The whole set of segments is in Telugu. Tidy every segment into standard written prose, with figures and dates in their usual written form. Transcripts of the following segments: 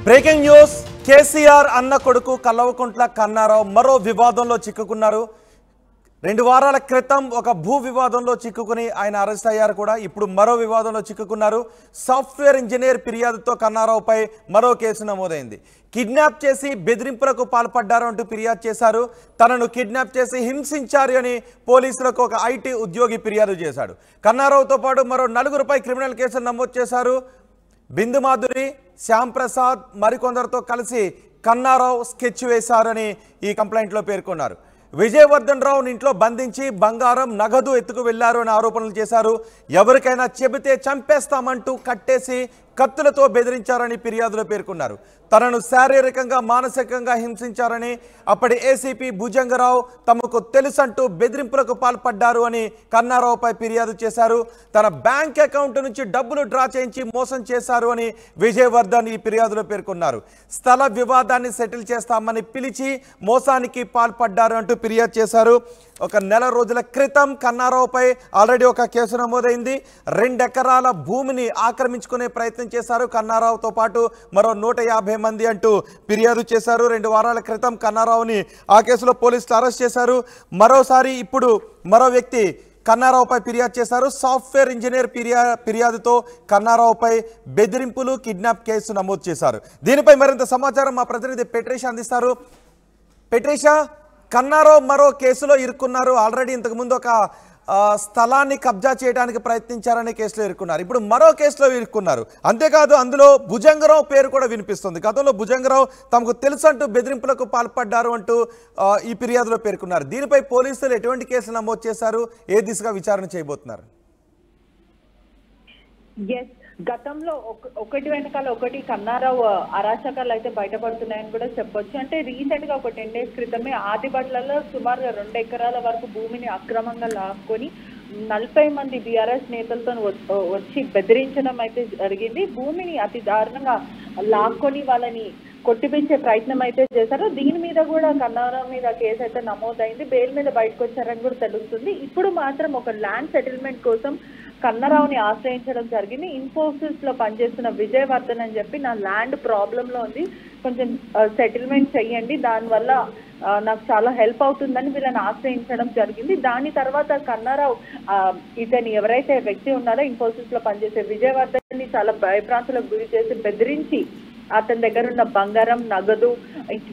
బ్రేకింగ్ న్యూస్ కేసీఆర్ అన్న కొడుకు కల్వకుంట్ల కన్నారావు మరో వివాదంలో చిక్కుకున్నారు. 2 వారాల క్రితం ఒక భూ వివాదంలో చిక్కుకుని ఆయన అరెస్ట్ అయ్యారు కూడా. ఇప్పుడు మరో వివాదంలో చిక్కుకున్నారు. సాఫ్ట్వేర్ ఇంజనీర్ ఫిర్యాదుతో కన్నారావుపై మరో కేసు నమోదైంది. కిడ్నాప్ చేసి బెదిరింపులకు పాల్పడ్డారు అంటూ ఫిర్యాదు చేశారు. తనను కిడ్నాప్ చేసి హింసించారు అని పోలీసులకు ఒక ఐటీ ఉద్యోగి ఫిర్యాదు చేశాడు. కన్నారావుతో పాటు మరో 4గురిపై క్రిమినల్ కేసులు నమోదు చేశారు. బిందు మాధురి, శ్యామ్ ప్రసాద్ మరికొందరితో కలిసి కన్నారావు స్కెచ్ వేశారని ఈ కంప్లైంట్లో పేర్కొన్నారు. విజయవర్ధన్ రావుని ఇంట్లో బంధించి బంగారం నగదు ఎత్తుకు వెళ్లారు అని ఆరోపణలు చేశారు. ఎవరికైనా చెబితే చంపేస్తామంటూ కట్టేసి కత్తులతో బెదిరించారని ఫిర్యాదులో పేర్కొన్నారు. తనను శారీరకంగా మానసికంగా హింసించారని, అప్పటి ఏసీపీ భుజంగరావు తమకు తెలుసంటూ బెదిరింపులకు పాల్పడ్డారు అని కన్నారావుపై ఫిర్యాదు చేశారు. తన బ్యాంక్ అకౌంట్ నుంచి డబ్బులు డ్రా చేయించి మోసం చేశారు అని విజయవర్ధన్ ఈ ఫిర్యాదులో పేర్కొన్నారు. స్థల వివాదాన్ని సెటిల్ చేస్తామని పిలిచి మోసానికి పాల్పడ్డారు అంటూ ఫిర్యాదు చేశారు. ఒక నెల రోజుల క్రితం కన్నారావుపై ఆల్రెడీ ఒక కేసు నమోదైంది. 2 ఎకరాల భూమిని ఆక్రమించుకునే ప్రయత్నం చేశారు. కన్నారావుతో పాటు మరో 150 మంది అంటూ ఫిర్యాదు చేశారు. 2 వారాల క్రితం కన్నారావుని ఆ కేసులో పోలీసులు అరెస్ట్ చేశారు. మరోసారి ఇప్పుడు మరో వ్యక్తి కన్నారావుపై ఫిర్యాదు చేశారు. సాఫ్ట్వేర్ ఇంజనీర్ ఫిర్యాదుతో కన్నారావుపై బెదిరింపులు, కిడ్నాప్ కేసు నమోదు చేశారు. దీనిపై మరింత సమాచారం మా ప్రతినిధి పెట్రీషా అందిస్తారు. పెట్రీషా, కన్నారావు మరో కేసులో ఇరుక్కున్నారు. ఆల్రెడీ ఇంతకుముందు ఒక స్థలాన్ని కబ్జా చేయడానికి ప్రయత్నించారనే కేసులో ఇరుక్కున్నారు. ఇప్పుడు మరో కేసులో ఇరుక్కున్నారు. అంతేకాదు అందులో భుజంగరావు పేరు కూడా వినిపిస్తుంది. గతంలో భుజంగరావు తమకు తెలుసంటూ బెదిరింపులకు పాల్పడ్డారు అంటూ ఈ ఫిర్యాదులో పేర్కొన్నారు. దీనిపై పోలీసులు ఎటువంటి కేసులు నమోదు చేశారు? ఏ దిశగా విచారణ చేయబోతున్నారు? గతంలో ఒకటి వెనకాల ఒకటి కన్నారావు అరాచకాలు అయితే బయటపడుతున్నాయని కూడా చెప్పొచ్చు. అంటే రీసెంట్ గా ఒక 10 days క్రితమే ఆదిబట్లలో సుమారుగా 2 ఎకరాల వరకు భూమిని అక్రమంగా లాక్కొని 40 మంది బీఆర్ఎస్ నేతలతో వచ్చి బెదిరించడం అయితే జరిగింది. భూమిని అతి దారుణంగా లాక్కొని వాళ్ళని కొట్టిపించే ప్రయత్నం అయితే చేశారు. దీని మీద కూడా కన్నారావు మీద కేసు అయితే నమోదైంది. బెయిల్ మీద బయటకు వచ్చారని కూడా తెలుస్తుంది. ఇప్పుడు మాత్రం ఒక ల్యాండ్ సెటిల్మెంట్ కోసం కన్నారావుని ఆశ్రయించడం జరిగింది. ఇన్ఫోసిస్ లో పనిచేస్తున్న విజయవర్ధన్ అని చెప్పి, నా ల్యాండ్ ప్రాబ్లం లో ఉంది, కొంచెం సెటిల్మెంట్ చెయ్యండి, దానివల్ల నాకు చాలా హెల్ప్ అవుతుందని వీళ్ళని ఆశ్రయించడం జరిగింది. దాని తర్వాత కన్నారావు ఇతని ఎవరైతే వ్యక్తి ఉన్నారో ఇన్ఫోసిస్ లో పనిచేసే విజయవర్ధన్ ని చాలా భయభ్రాంతులకు గురి చేసి బెదిరించి అతని దగ్గర ఉన్న బంగారం, నగదు,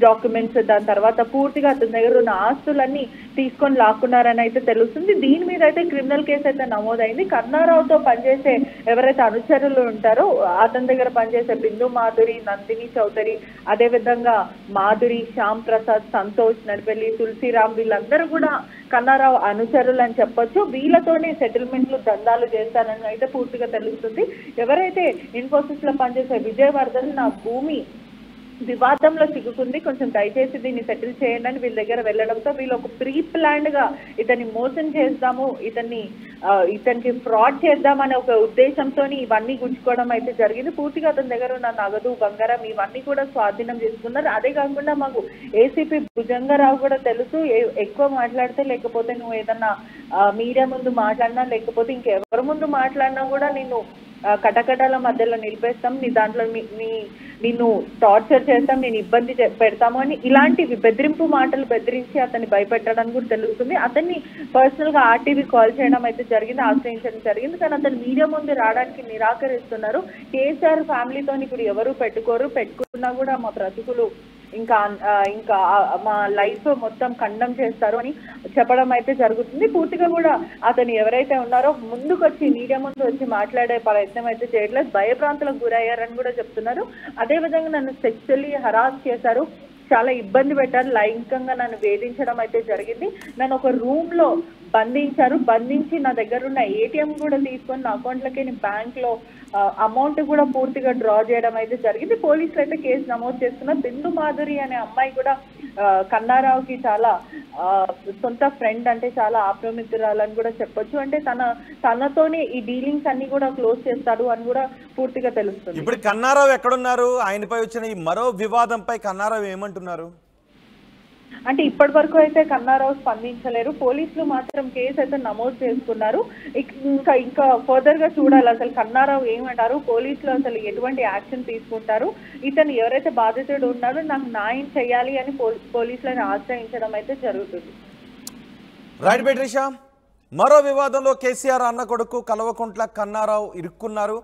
డాక్యుమెంట్స్, దాని తర్వాత పూర్తిగా అతని దగ్గర ఉన్న ఆస్తులన్నీ తీసుకొని లాక్కున్నారని అయితే తెలుస్తుంది. దీని మీద అయితే క్రిమినల్ కేసు అయితే నమోదైంది. కన్నారావుతో పనిచేసే ఎవరైతే అనుచరులు ఉంటారో అతని దగ్గర పనిచేసే బిందు మాధురి, నందిని చౌదరి, అదే విధంగా మాధురి, శ్యామ్ ప్రసాద్, సంతోష్, నడిపెల్లి, తులసిరామ్, వీళ్ళందరూ కూడా కన్నారావు అనుచరులు అని చెప్పొచ్చు. వీళ్ళతోనే సెటిల్మెంట్లు, దందాలు చేస్తారని అయితే పూర్తిగా తెలుస్తుంది. ఎవరైతే ఇన్ఫోసిస్ లో పనిచేసే విజయవర్ధన్ నా భూమి వివాదంలో చిక్కుకుంది, కొంచెం దయచేసి దీన్ని సెటిల్ చేయండి అని వీళ్ళ దగ్గర వెళ్ళడంతో వీళ్ళు ఒక ప్రీ ప్లాన్డ్ గా ఇతన్ని మోసం చేద్దాము, ఇతనికి ఫ్రాడ్ చేద్దామనే ఒక ఉద్దేశంతో ఇవన్నీ గుంజుకోవడం అయితే జరిగింది. పూర్తిగా అతని దగ్గర ఉన్న నగదు, బంగారం ఇవన్నీ కూడా స్వాధీనం చేసుకున్నారు. అదే కాకుండా మాకు ఏసీపీ భుజంగరావు కూడా తెలుసు, ఎక్కువ మాట్లాడితే లేకపోతే నువ్వు ఏదన్నా మీడియా ముందు మాట్లాడినా లేకపోతే ఇంకెవరి ముందు మాట్లాడినా కూడా నిన్ను కటకటాల మధ్యలో నిలిపేస్తాం, నీ దాంట్లో నిన్ను టార్చర్ చేస్తాం, నేను ఇబ్బంది పెడతాము అని ఇలాంటివి బెదిరింపు మాటలు బెదిరించి అతన్ని భయపెట్టడానికి కూడా తెలుస్తుంది. అతన్ని పర్సనల్ గా ఆర్టీవీ కాల్ చేయడం అయితే జరిగింది, ఆశ్రయించడం జరిగింది. కానీ అతను మీడియా ముందు రావడానికి నిరాకరిస్తున్నారు. కేసీఆర్ ఫ్యామిలీతో ఇప్పుడు ఎవరు పెట్టుకున్నా కూడా మా బ్రతుకులు ఇంకా మా లైఫ్ మొత్తం ఖండం చేస్తారు అని చెప్పడం అయితే జరుగుతుంది. పూర్తిగా కూడా అతను ఎవరైతే ఉన్నారో ముందుకు వచ్చి మీడియా ముందు వచ్చి మాట్లాడే ప్రయత్నం అయితే చేయట్లేదు, భయభ్రాంతులకు గురయ్యారని కూడా చెప్తున్నారు. అదేవిధంగా నన్ను సెక్చువల్లీ హరాస్ చేశారు, చాలా ఇబ్బంది పెట్టారు, లైంగికంగా నన్ను వేధించడం అయితే జరిగింది, నన్ను ఒక రూమ్ లో బంధించి నా దగ్గర ఉన్న ఏటీఎం కూడా తీసుకొని నా అకౌంట్లకి నేను బ్యాంక్ లో అమౌంట్ కూడా పూర్తిగా డ్రా చేయడం అయితే జరిగింది. పోలీసులు అయితే కేసు నమోదు చేస్తున్నారు. బిందు మాధురి అనే అమ్మాయి కూడా కన్నారావుకి చాలా సొంత ఫ్రెండ్, అంటే చాలా ఆప్రమితురాలని కూడా చెప్పొచ్చు. అంటే తనతోనే ఈ డీలింగ్స్ అన్ని కూడా క్లోజ్ చేస్తాడు అని కూడా పూర్తిగా తెలుస్తుంది. ఇప్పుడు కన్నారావు ఎక్కడున్నారు? ఆయనపై వచ్చిన ఈ మరో వివాదంపై కన్నారావు ఏమంటున్నారు? అంటే ఇప్పటి వరకు అయితే కన్నారావు స్పందించలేరు. పోలీసులు మాత్రం కేసు అయితే నమోదు చేసుకున్నారు. ఇంకా ఫర్దర్ గా చూడాలి అసలు కన్నారావు ఏమంటారు, పోలీసులు అసలు ఎటువంటి యాక్షన్ తీసుకుంటారు, ఇతను ఎవరైతే బాధితుడు ఉన్నారో నాకు న్యాయం చేయాలి అని పోలీసులను ఆశ్రయించడం అయితే జరుగుతుంది. రైట్ బెట్రిషా, మరో వివాదంలో కేసీఆర్ అన్న కొడుకు కల్వకుంట్ల కన్నారావు ఇరుక్కున్నారు.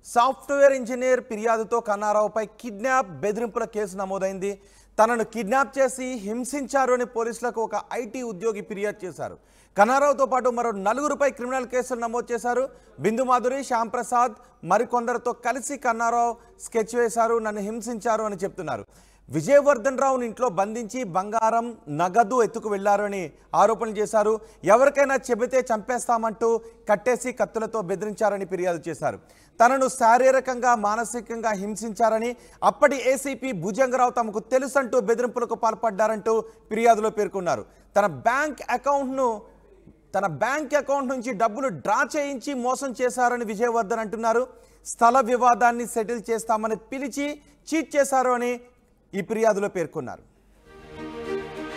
సాఫ్ట్వేర్ ఇంజనీర్ ఫిర్యాదుతో కన్నారావుపై కిడ్నాప్ బెదిరింపుల కేసు నమోదైంది. తనను కిడ్నాప్ చేసి హింసించారు అని పోలీసులకు ఒక ఐటీ ఉద్యోగి ఫిర్యాదు చేశారు. కన్నారావుతో పాటు మరో 4గురిపై క్రిమినల్ కేసులు నమోదు చేశారు. బిందు మాధురి, శ్యామ్ ప్రసాద్ మరికొందరితో కలిసి కన్నారావు స్కెచ్ వేశారు, నన్ను హింసించారు అని చెప్తున్నారు. విజయవర్ధన్ రావుని ఇంట్లో బంధించి బంగారం, నగదు ఎత్తుకు వెళ్లారు అని ఆరోపణలు చేశారు. ఎవరికైనా చెబితే చంపేస్తామంటూ కట్టేసి కత్తులతో బెదిరించారని ఫిర్యాదు చేశారు. తనను శారీరకంగా మానసికంగా హింసించారని, అప్పటి ఏసీపీ భుజంగరావు తమకు తెలుసంటూ బెదిరింపులకు పాల్పడ్డారంటూ ఫిర్యాదులో పేర్కొన్నారు. తన బ్యాంక్ అకౌంట్ నుంచి డబ్బులు డ్రా చేయించి మోసం చేశారని విజయవర్ధన్ అంటున్నారు. స్థల వివాదాన్ని సెటిల్ చేస్తామని పిలిచి చీట్ చేశారు అని ఈ ఫిర్యాదులో పేర్కొన్నారు.